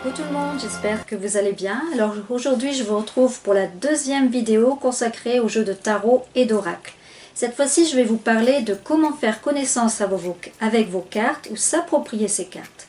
Coucou tout le monde, j'espère que vous allez bien. Alors aujourd'hui je vous retrouve pour la deuxième vidéo consacrée aux jeux de tarot et d'oracle. Cette fois-ci je vais vous parler de comment faire connaissance avec vos cartes ou s'approprier ces cartes.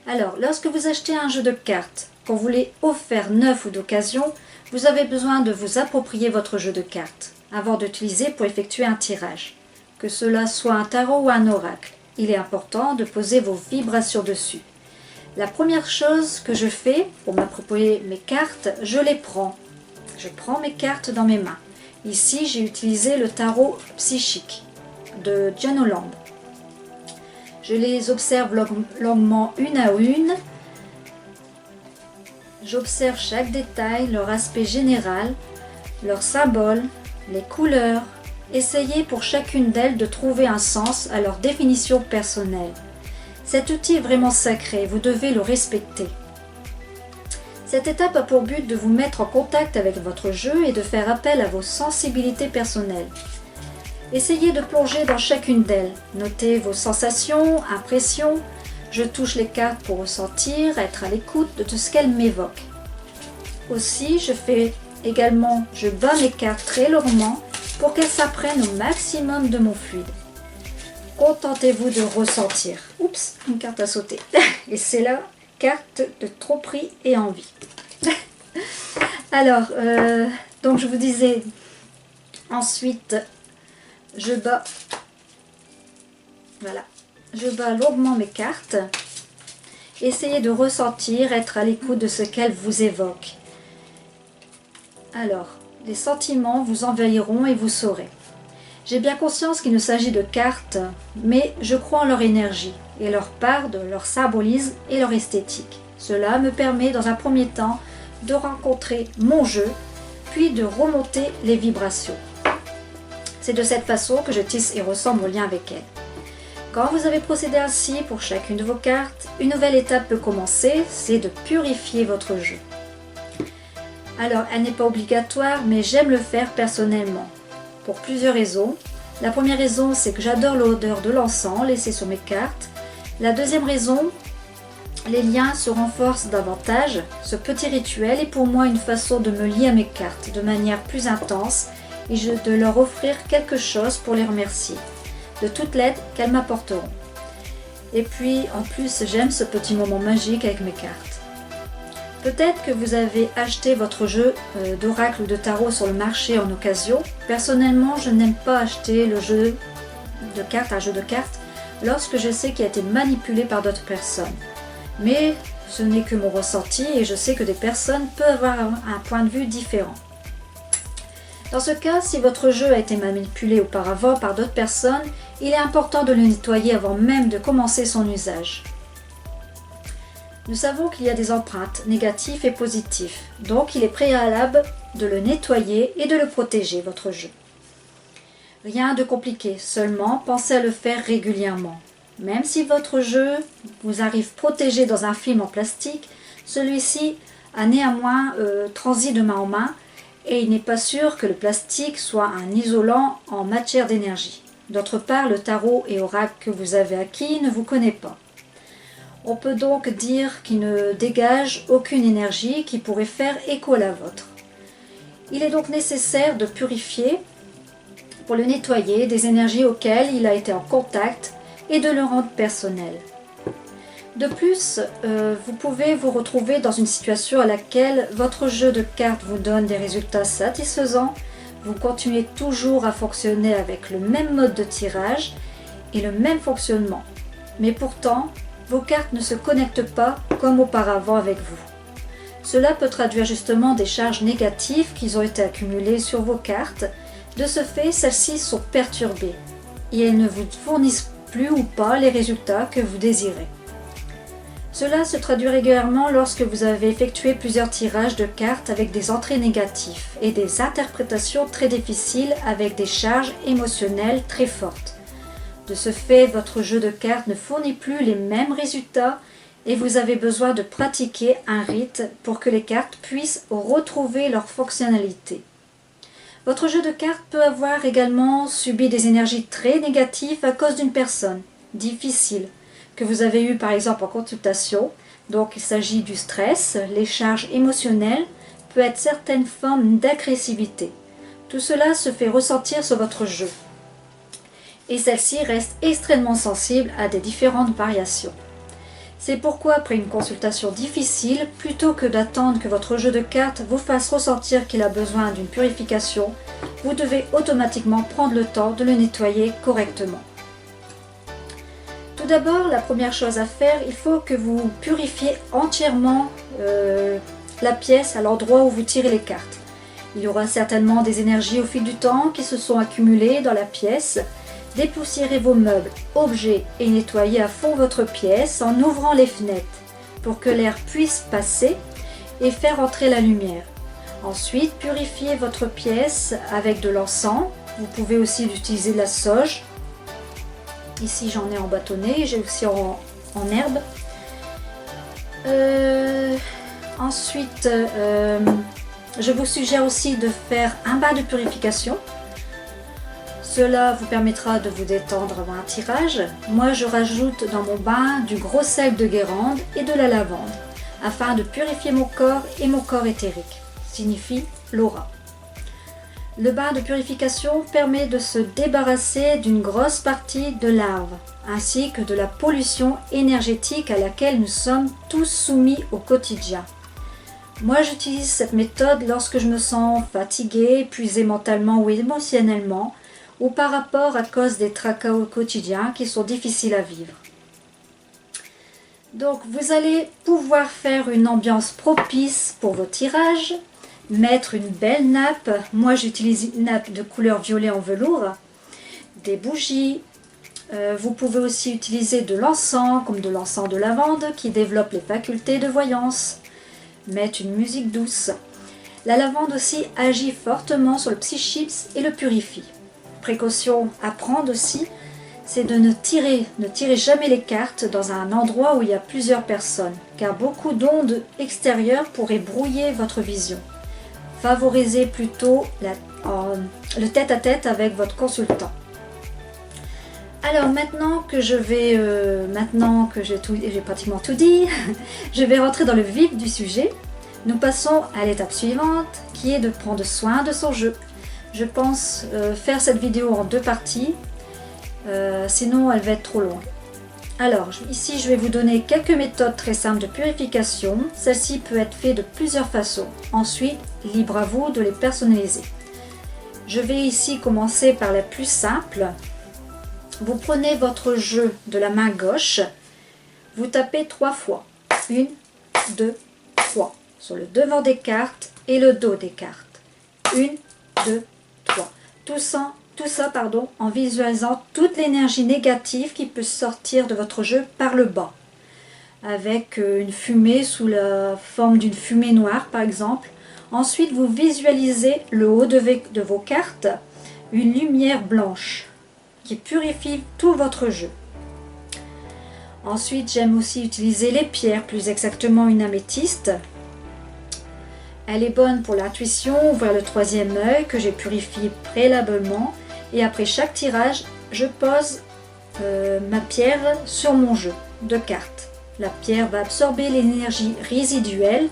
Alors lorsque vous achetez un jeu de cartes, qu'on vous l'ait offert neuf ou d'occasion, vous avez besoin de vous approprier votre jeu de cartes avant d'utiliser pour effectuer un tirage. Que cela soit un tarot ou un oracle, il est important de poser vos vibrations dessus. La première chose que je fais pour m'approprier mes cartes, je les prends. Je prends mes cartes dans mes mains. Ici, j'ai utilisé le tarot psychique de John Holland. Je les observe longuement une à une. J'observe chaque détail, leur aspect général, leurs symboles, les couleurs. Essayez pour chacune d'elles de trouver un sens à leur définition personnelle. Cet outil est vraiment sacré, vous devez le respecter. Cette étape a pour but de vous mettre en contact avec votre jeu et de faire appel à vos sensibilités personnelles. Essayez de plonger dans chacune d'elles. Notez vos sensations, impressions. Je touche les cartes pour ressentir, être à l'écoute de tout ce qu'elles m'évoquent. Aussi, je bats mes cartes très lourdement pour qu'elles s'apprennent au maximum de mon fluide. Contentez-vous de ressentir. Oups, une carte a sauté. Et c'est la carte de tromperie et envie. Alors, donc je vous disais, ensuite, je bats longuement mes cartes. Essayez de ressentir, être à l'écoute de ce qu'elles vous évoquent. Alors, les sentiments vous envahiront et vous saurez. J'ai bien conscience qu'il ne s'agit de cartes, mais je crois en leur énergie et leur part de leur symbolisme et leur esthétique. Cela me permet dans un premier temps de rencontrer mon jeu, puis de remonter les vibrations. C'est de cette façon que je tisse et ressens mon lien avec elles. Quand vous avez procédé ainsi pour chacune de vos cartes, une nouvelle étape peut commencer, c'est de purifier votre jeu. Alors, elle n'est pas obligatoire, mais j'aime le faire personnellement. Pour plusieurs raisons. La première raison, c'est que j'adore l'odeur de l'encens laissé sur mes cartes. La deuxième raison, les liens se renforcent davantage. Ce petit rituel est pour moi une façon de me lier à mes cartes de manière plus intense et de leur offrir quelque chose pour les remercier de toute l'aide qu'elles m'apporteront. Et puis, en plus, j'aime ce petit moment magique avec mes cartes. Peut-être que vous avez acheté votre jeu d'oracle ou de tarot sur le marché en occasion. Personnellement, je n'aime pas acheter un jeu de cartes, lorsque je sais qu'il a été manipulé par d'autres personnes. Mais ce n'est que mon ressenti et je sais que des personnes peuvent avoir un point de vue différent. Dans ce cas, si votre jeu a été manipulé auparavant par d'autres personnes, il est important de le nettoyer avant même de commencer son usage. Nous savons qu'il y a des empreintes négatives et positives, donc il est préalable de le nettoyer et de le protéger, votre jeu. Rien de compliqué, seulement pensez à le faire régulièrement. Même si votre jeu vous arrive protégé dans un film en plastique, celui-ci a néanmoins transi de main en main et il n'est pas sûr que le plastique soit un isolant en matière d'énergie. D'autre part, le tarot et oracle que vous avez acquis ne vous connaît pas. On peut donc dire qu'il ne dégage aucune énergie qui pourrait faire écho à la vôtre. Il est donc nécessaire de purifier, pour le nettoyer, des énergies auxquelles il a été en contact et de le rendre personnel. De plus, vous pouvez vous retrouver dans une situation à laquelle votre jeu de cartes vous donne des résultats satisfaisants, vous continuez toujours à fonctionner avec le même mode de tirage et le même fonctionnement. Mais pourtant, vos cartes ne se connectent pas comme auparavant avec vous. Cela peut traduire justement des charges négatives qui ont été accumulées sur vos cartes. De ce fait, celles-ci sont perturbées et elles ne vous fournissent plus ou pas les résultats que vous désirez. Cela se traduit régulièrement lorsque vous avez effectué plusieurs tirages de cartes avec des entrées négatives et des interprétations très difficiles avec des charges émotionnelles très fortes. De ce fait, votre jeu de cartes ne fournit plus les mêmes résultats et vous avez besoin de pratiquer un rite pour que les cartes puissent retrouver leur fonctionnalité. Votre jeu de cartes peut avoir également subi des énergies très négatives à cause d'une personne difficile que vous avez eues par exemple en consultation. Donc il s'agit du stress, les charges émotionnelles, peut être certaines formes d'agressivité. Tout cela se fait ressentir sur votre jeu. Et celle-ci reste extrêmement sensible à des différentes variations. C'est pourquoi après une consultation difficile, plutôt que d'attendre que votre jeu de cartes vous fasse ressentir qu'il a besoin d'une purification, vous devez automatiquement prendre le temps de le nettoyer correctement. Tout d'abord, la première chose à faire, il faut que vous purifiez entièrement la pièce à l'endroit où vous tirez les cartes. Il y aura certainement des énergies au fil du temps qui se sont accumulées dans la pièce. Dépoussiérez vos meubles, objets et nettoyez à fond votre pièce en ouvrant les fenêtres pour que l'air puisse passer et faire entrer la lumière. Ensuite, purifiez votre pièce avec de l'encens. Vous pouvez aussi utiliser de la sauge. Ici, j'en ai en bâtonnet, j'ai aussi en herbe. Ensuite, je vous suggère aussi de faire un bain de purification. Cela vous permettra de vous détendre avant un tirage. Moi, je rajoute dans mon bain du gros sel de Guérande et de la lavande, afin de purifier mon corps et mon corps éthérique, signifie l'aura. Le bain de purification permet de se débarrasser d'une grosse partie de larves, ainsi que de la pollution énergétique à laquelle nous sommes tous soumis au quotidien. Moi, j'utilise cette méthode lorsque je me sens fatiguée, épuisée mentalement ou émotionnellement, ou par rapport à cause des tracas au quotidien qui sont difficiles à vivre. Donc vous allez pouvoir faire une ambiance propice pour vos tirages, mettre une belle nappe. Moi j'utilise une nappe de couleur violet en velours, des bougies. Vous pouvez aussi utiliser de l'encens, comme de l'encens de lavande qui développe les facultés de voyance. Mettre une musique douce. La lavande aussi agit fortement sur le psychisme et le purifie. Précaution à prendre aussi, c'est de ne tirer jamais les cartes dans un endroit où il y a plusieurs personnes, car beaucoup d'ondes extérieures pourraient brouiller votre vision. Favorisez plutôt le tête-à-tête avec votre consultant. Alors maintenant que j'ai pratiquement tout dit, je vais rentrer dans le vif du sujet. Nous passons à l'étape suivante, qui est de prendre soin de son jeu. Je pense faire cette vidéo en 2 parties, sinon elle va être trop longue. Alors ici je vais vous donner quelques méthodes très simples de purification. Celle-ci peut être faite de plusieurs façons. Ensuite, libre à vous de les personnaliser. Je vais ici commencer par la plus simple. Vous prenez votre jeu de la main gauche, vous tapez 3 fois. 1, 2, 3. Sur le devant des cartes et le dos des cartes. 1, 2, 3. Tout ça en visualisant toute l'énergie négative qui peut sortir de votre jeu par le bas. Avec une fumée sous la forme d'une fumée noire par exemple. Ensuite, vous visualisez le haut de vos cartes, une lumière blanche qui purifie tout votre jeu. Ensuite, j'aime aussi utiliser les pierres, plus exactement une améthyste. Elle est bonne pour l'intuition, ouvrir le 3e œil que j'ai purifié préalablement. Et après chaque tirage, je pose ma pierre sur mon jeu de cartes. La pierre va absorber l'énergie résiduelle.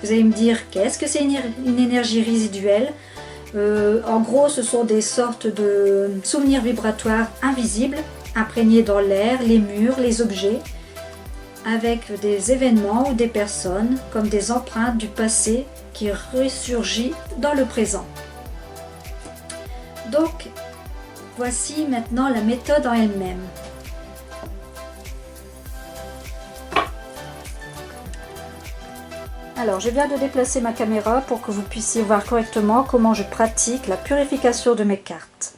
Vous allez me dire, qu'est-ce que c'est une énergie résiduelle? En gros, ce sont des sortes de souvenirs vibratoires invisibles, imprégnés dans l'air, les murs, les objets, avec des événements ou des personnes, comme des empreintes du passé qui ressurgit dans le présent. Donc, voici maintenant la méthode en elle-même. Alors, je viens de déplacer ma caméra pour que vous puissiez voir correctement comment je pratique la purification de mes cartes.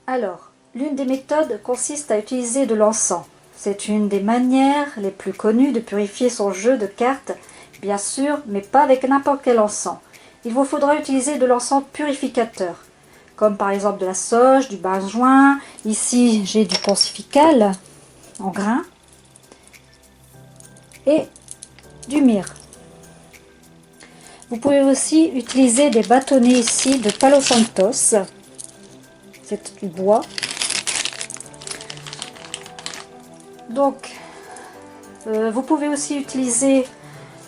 Alors, l'une des méthodes consiste à utiliser de l'encens. C'est une des manières les plus connues de purifier son jeu de cartes, bien sûr, mais pas avec n'importe quel encens. Il vous faudra utiliser de l'encens purificateur, comme par exemple de la sauge, du benjoin. Ici, j'ai du pontifical en grains et du myrrhe. Vous pouvez aussi utiliser des bâtonnets ici de Palo Santos. C'est du bois. Donc, vous pouvez aussi utiliser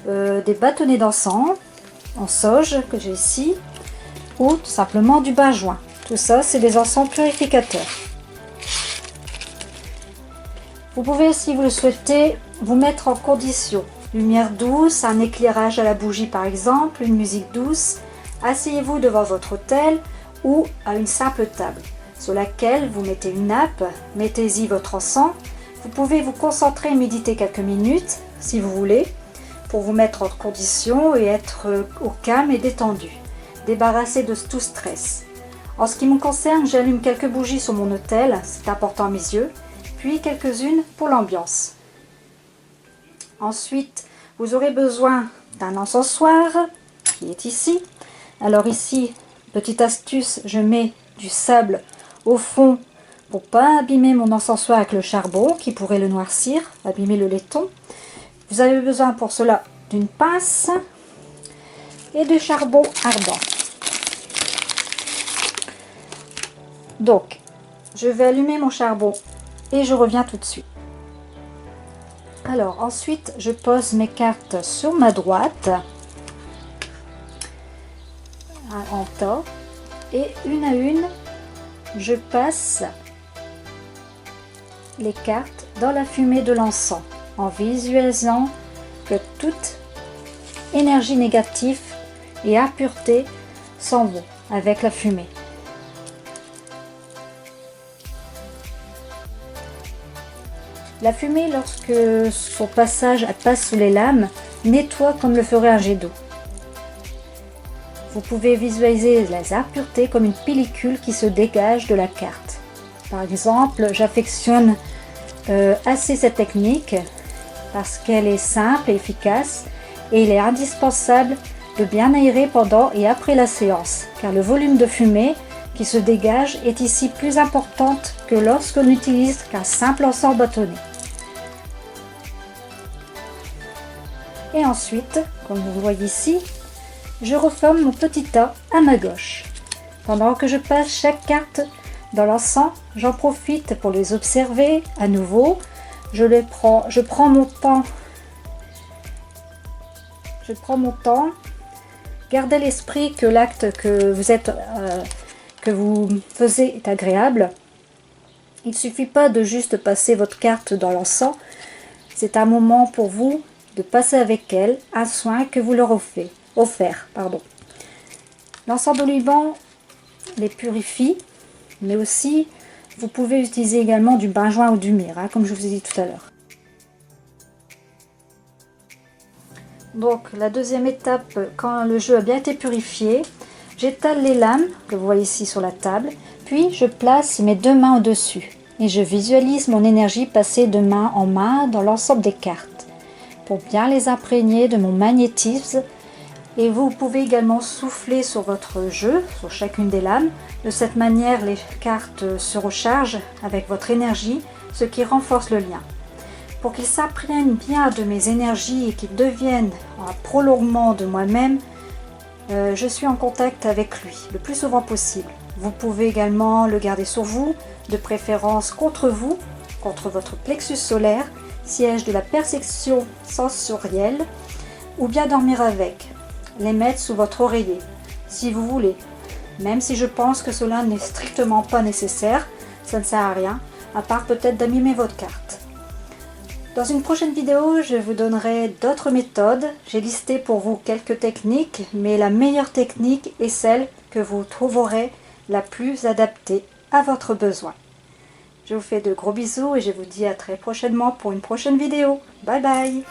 des bâtonnets d'encens en sauge que j'ai ici, ou tout simplement du benjoin. Tout ça, c'est des encens purificateurs. Vous pouvez, si vous le souhaitez, vous mettre en condition. Lumière douce, un éclairage à la bougie par exemple, une musique douce. Asseyez-vous devant votre autel ou à une simple table sur laquelle vous mettez une nappe, mettez-y votre encens. Vous pouvez vous concentrer et méditer quelques minutes si vous voulez pour vous mettre en condition et être au calme et détendu, débarrassé de tout stress. En ce qui me concerne, j'allume quelques bougies sur mon autel, c'est important à mes yeux, puis quelques-unes pour l'ambiance. Ensuite, vous aurez besoin d'un encensoir qui est ici. Alors ici, petite astuce, je mets du sable au fond pour pas abîmer mon encensoir avec le charbon qui pourrait le noircir, abîmer le laiton. Vous avez besoin pour cela d'une pince et de charbon ardent. Donc, je vais allumer mon charbon et je reviens tout de suite. Alors ensuite, je pose mes cartes sur ma droite en tas et une à une, je passe les cartes dans la fumée de l'encens en visualisant que toute énergie négative et impureté s'en vont avec la fumée. La fumée, lorsque son passage passe sous les lames, nettoie comme le ferait un jet d'eau. Vous pouvez visualiser les impuretés comme une pellicule qui se dégage de la carte. Par exemple, j'affectionne assez cette technique parce qu'elle est simple et efficace et il est indispensable de bien aérer pendant et après la séance car le volume de fumée qui se dégage est ici plus importante que lorsqu'on n'utilise qu'un simple encens bâtonné. Et ensuite, comme vous le voyez ici, je reforme mon petit tas à ma gauche. Pendant que je passe chaque carte dans l'encens, j'en profite pour les observer à nouveau. Je prends mon temps. Gardez l'esprit que l'acte que vous faites est agréable. Il ne suffit pas de juste passer votre carte dans l'encens. C'est un moment pour vous de passer avec elle un soin que vous leur offert. L'encens d'oliban les purifie, mais aussi vous pouvez utiliser également du benjoin ou du myrrhe, comme je vous ai dit tout à l'heure. Donc la deuxième étape, quand le jeu a bien été purifié, j'étale les lames que vous voyez ici sur la table, puis je place mes deux mains au-dessus et je visualise mon énergie passer de main en main dans l'ensemble des cartes pour bien les imprégner de mon magnétisme. Et vous pouvez également souffler sur votre jeu, sur chacune des lames. De cette manière, les cartes se rechargent avec votre énergie, ce qui renforce le lien. Pour qu'ils s'imprègnent bien de mes énergies et qu'ils deviennent un prolongement de moi-même, je suis en contact avec lui le plus souvent possible. Vous pouvez également le garder sur vous, de préférence contre vous, contre votre plexus solaire, siège de la perception sensorielle, ou bien dormir avec. Les mettre sous votre oreiller, si vous voulez, même si je pense que cela n'est strictement pas nécessaire, ça ne sert à rien, à part peut-être d'abîmer votre carte. Dans une prochaine vidéo, je vous donnerai d'autres méthodes. J'ai listé pour vous quelques techniques, mais la meilleure technique est celle que vous trouverez la plus adaptée à votre besoin. Je vous fais de gros bisous et je vous dis à très prochainement pour une prochaine vidéo. Bye bye!